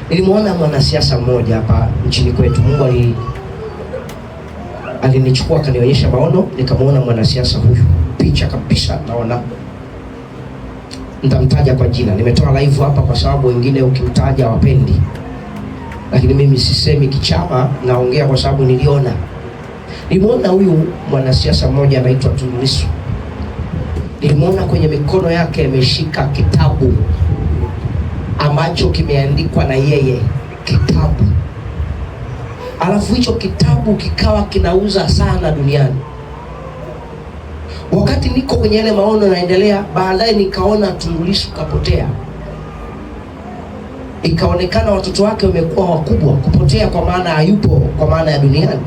Nilimwona mwanasiasa mmoja hapa nchini kwetu. Mungu alinichukua akanionyesha maono, nikamwona mwanasiasa huyu picha kabisa, naona nitamtaja kwa jina. Nimetoa live hapa kwa sababu wengine ukimtaja hawapendi, lakini mimi sisemi kichama, naongea kwa sababu niliona. Nilimwona huyu mwanasiasa mmoja anaitwa Tundu Lissu. Nilimwona kwenye mikono yake ameshika kitabu ambacho kimeandikwa na yeye, kitabu. Alafu hicho kitabu kikawa kinauza sana duniani. Wakati niko kwenye ile maono naendelea, baadaye nikaona Tundu Lissu kapotea. Ikaonekana watoto wake wamekuwa wakubwa. Kupotea kwa maana hayupo, kwa maana ya duniani.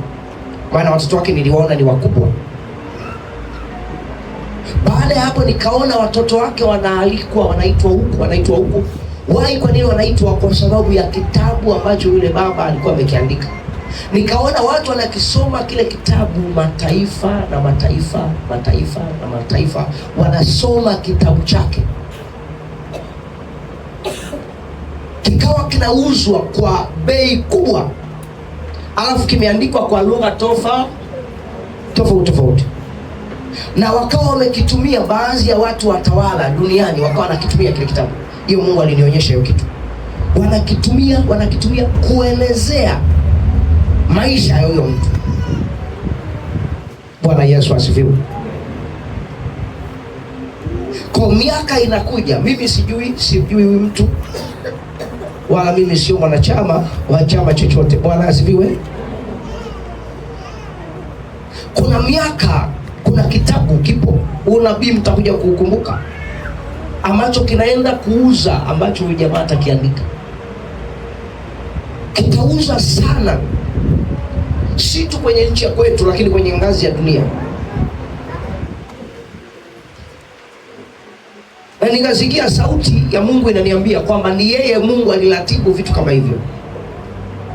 Maana watoto wake niliwaona ni wakubwa. Baada ya hapo nikaona watoto wake wanaalikwa, wanaitwa huku. Why? Kwa nini wanaitwa? Kwa sababu ya kitabu ambacho yule baba alikuwa amekiandika. Nikaona watu wanakisoma kile kitabu, mataifa na mataifa wanasoma kitabu chake. Kikawa kinauzwa kwa bei kubwa, alafu kimeandikwa kwa lugha tofauti. Na wakawa wamekitumia, baadhi ya watu watawala duniani wakawa wanakitumia kile kitabu. Hiyo Mungu alinionyesha hiyo kitu. Wanakitumia kuelezea maisha ya huyo mtu. Bwana Yesu asifiwe. Kwa miaka inakuja, mimi sijui huyu mtu, wala mimi sio mwanachama wa chama chochote. Bwana asifiwe. Kuna miaka, kuna kitabu kipo, unabii mtakuja kuukumbuka, ambacho kinaenda kuuza, ambacho huyu jamaa atakiandika. Kitauza sana, si tu kwenye nchi ya kwetu, lakini kwenye ngazi ya dunia. Na nikasikia sauti ya Mungu inaniambia kwamba ni yeye Mungu aliratibu vitu kama hivyo.